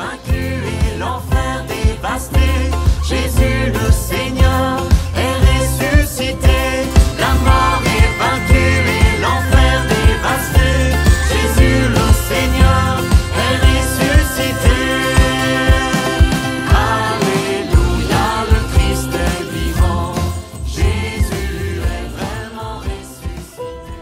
vaincu et l'enfer dévasté. Jésus le Seigneur est ressuscité. La mort est vaincue et l'enfer dévasté. Jésus le Seigneur est ressuscité. Alléluia, le Christ est vivant. Jésus est vraiment ressuscité.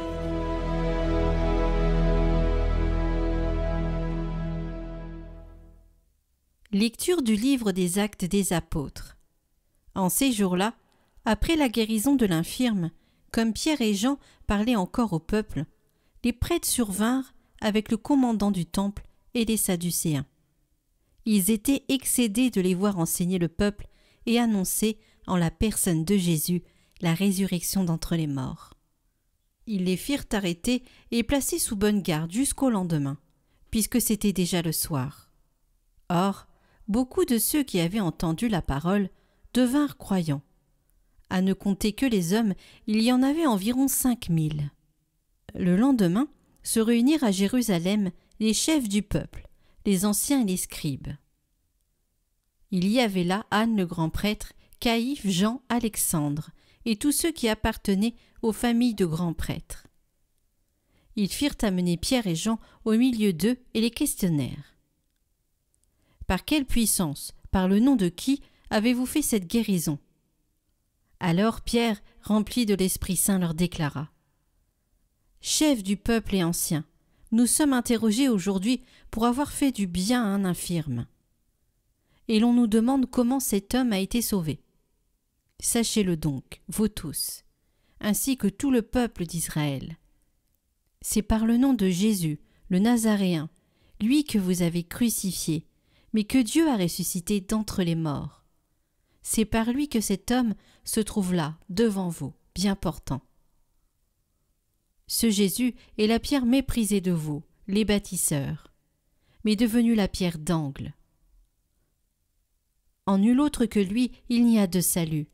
Lecture du livre des Actes des Apôtres. En ces jours-là, après la guérison de l'infirme, comme Pierre et Jean parlaient encore au peuple, les prêtres survinrent avec le commandant du temple et les Sadducéens. Ils étaient excédés de les voir enseigner le peuple et annoncer, en la personne de Jésus, la résurrection d'entre les morts. Ils les firent arrêter et placer sous bonne garde jusqu'au lendemain, puisque c'était déjà le soir. Or, beaucoup de ceux qui avaient entendu la parole devinrent croyants. À ne compter que les hommes, il y en avait environ 5000. Le lendemain, se réunirent à Jérusalem les chefs du peuple, les anciens et les scribes. Il y avait là Anne le grand prêtre, Caïphe, Jean, Alexandre, et tous ceux qui appartenaient aux familles de grands prêtres. Ils firent amener Pierre et Jean au milieu d'eux et les questionnèrent. Par quelle puissance, par le nom de qui, avez-vous fait cette guérison ? Alors Pierre, rempli de l'Esprit Saint, leur déclara : Chefs du peuple et anciens, nous sommes interrogés aujourd'hui pour avoir fait du bien à un infirme. Et l'on nous demande comment cet homme a été sauvé. Sachez-le donc, vous tous, ainsi que tout le peuple d'Israël. C'est par le nom de Jésus, le Nazaréen, lui que vous avez crucifié, mais que Dieu a ressuscité d'entre les morts. C'est par lui que cet homme se trouve là, devant vous, bien portant. Ce Jésus est la pierre méprisée de vous, les bâtisseurs, mais devenue la pierre d'angle. En nul autre que lui, il n'y a de salut,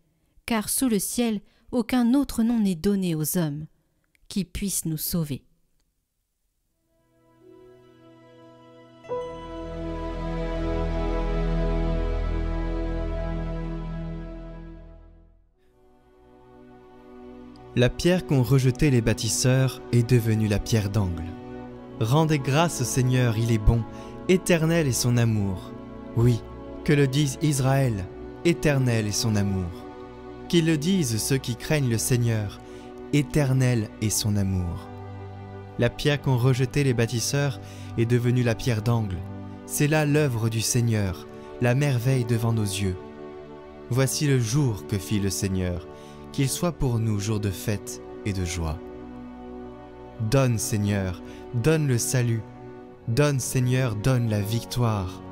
car sous le ciel, aucun autre nom n'est donné aux hommes qui puisse nous sauver. La pierre qu'ont rejetée les bâtisseurs est devenue la pierre d'angle. Rendez grâce au Seigneur, il est bon, éternel est son amour. Oui, que le dise Israël, éternel est son amour. Qu'ils le disent ceux qui craignent le Seigneur, éternel est son amour. La pierre qu'ont rejetée les bâtisseurs est devenue la pierre d'angle. C'est là l'œuvre du Seigneur, la merveille devant nos yeux. Voici le jour que fit le Seigneur, qu'il soit pour nous jour de fête et de joie. Donne, Seigneur, donne le salut. Donne, Seigneur, donne la victoire.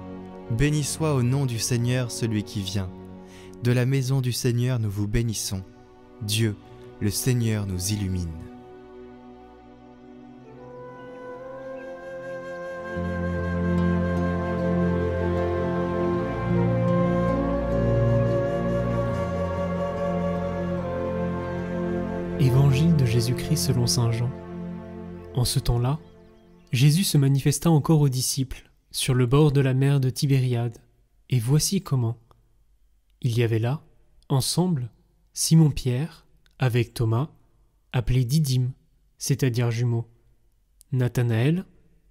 Béni soit au nom du Seigneur celui qui vient. De la maison du Seigneur nous vous bénissons. Dieu, le Seigneur nous illumine. Évangile de Jésus-Christ selon saint Jean. En ce temps-là, Jésus se manifesta encore aux disciples sur le bord de la mer de Tibériade. Et voici comment. Il y avait là, ensemble, Simon-Pierre, avec Thomas, appelé Didyme, c'est-à-dire jumeaux, Nathanaël,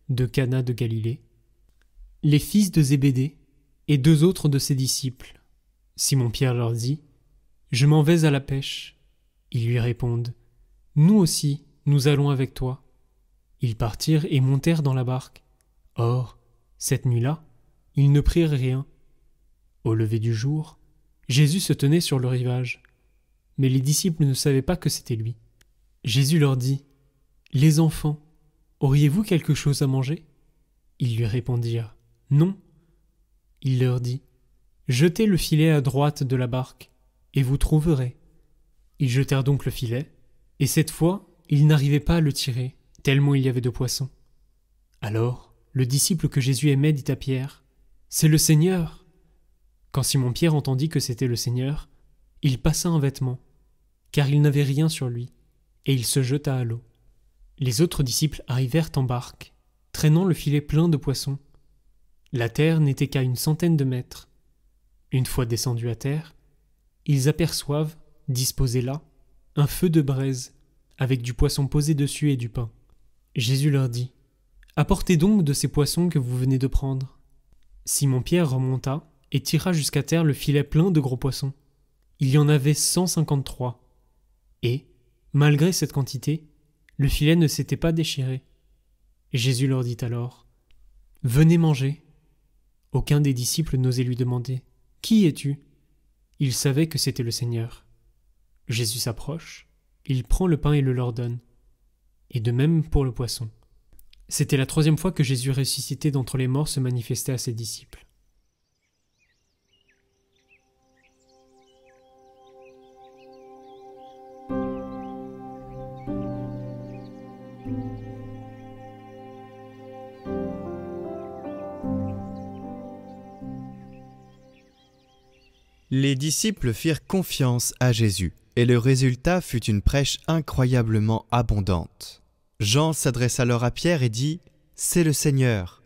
de Cana de Galilée, les fils de Zébédée, et 2 autres de ses disciples. Simon-Pierre leur dit : « Je m'en vais à la pêche. » Ils lui répondent : « Nous aussi, nous allons avec toi. » Ils partirent et montèrent dans la barque. Or, cette nuit-là, ils ne prirent rien. Au lever du jour, Jésus se tenait sur le rivage. Mais les disciples ne savaient pas que c'était lui. Jésus leur dit : « Les enfants, auriez-vous quelque chose à manger ? » Ils lui répondirent : « Non. » Il leur dit : « Jetez le filet à droite de la barque, et vous trouverez. » Ils jetèrent donc le filet, et cette fois, ils n'arrivaient pas à le tirer, tellement il y avait de poissons. Alors, le disciple que Jésus aimait dit à Pierre : « C'est le Seigneur !» Quand Simon-Pierre entendit que c'était le Seigneur, il passa un vêtement, car il n'avait rien sur lui, et il se jeta à l'eau. Les autres disciples arrivèrent en barque, traînant le filet plein de poissons. La terre n'était qu'à 100 mètres. Une fois descendus à terre, ils aperçoivent, disposé là, un feu de braise, avec du poisson posé dessus et du pain. Jésus leur dit : « Apportez donc de ces poissons que vous venez de prendre. » Simon-Pierre remonta et tira jusqu'à terre le filet plein de gros poissons. Il y en avait 153. Et, malgré cette quantité, le filet ne s'était pas déchiré. Jésus leur dit alors : « Venez manger. » Aucun des disciples n'osait lui demander : « Qui es-tu » Il savait que c'était le Seigneur. Jésus s'approche, il prend le pain et le leur donne. Et de même pour le poisson. C'était la 3e fois que Jésus ressuscité d'entre les morts se manifestait à ses disciples. Les disciples firent confiance à Jésus, et le résultat fut une prêche incroyablement abondante. Jean s'adresse alors à Pierre et dit « C'est le Seigneur !»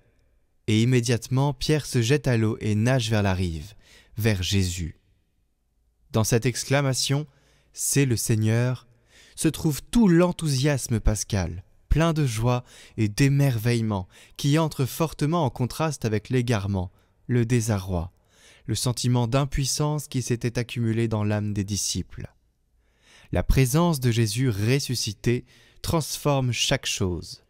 Et immédiatement Pierre se jette à l'eau et nage vers la rive, vers Jésus. Dans cette exclamation « C'est le Seigneur !» se trouve tout l'enthousiasme pascal, plein de joie et d'émerveillement, qui entre fortement en contraste avec l'égarement, le désarroi, le sentiment d'impuissance qui s'était accumulé dans l'âme des disciples. La présence de Jésus ressuscité transforme chaque chose.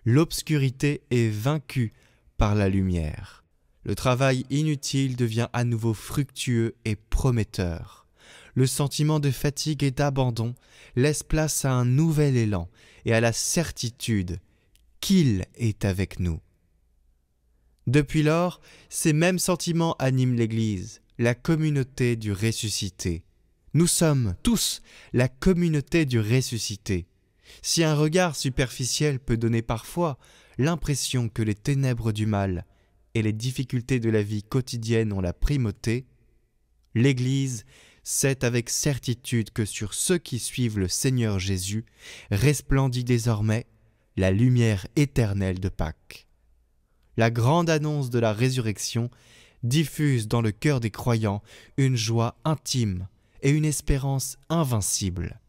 L'obscurité est vaincue par la lumière. Le travail inutile devient à nouveau fructueux et prometteur. Le sentiment de fatigue et d'abandon laisse place à un nouvel élan et à la certitude qu'il est avec nous. Depuis lors, ces mêmes sentiments animent l'Église, la communauté du ressuscité. Nous sommes tous la communauté du ressuscité. Si un regard superficiel peut donner parfois l'impression que les ténèbres du mal et les difficultés de la vie quotidienne ont la primauté, l'Église sait avec certitude que sur ceux qui suivent le Seigneur Jésus resplendit désormais la lumière éternelle de Pâques. La grande annonce de la résurrection diffuse dans le cœur des croyants une joie intime et une espérance invincible.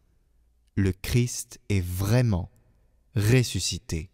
Le Christ est vraiment ressuscité.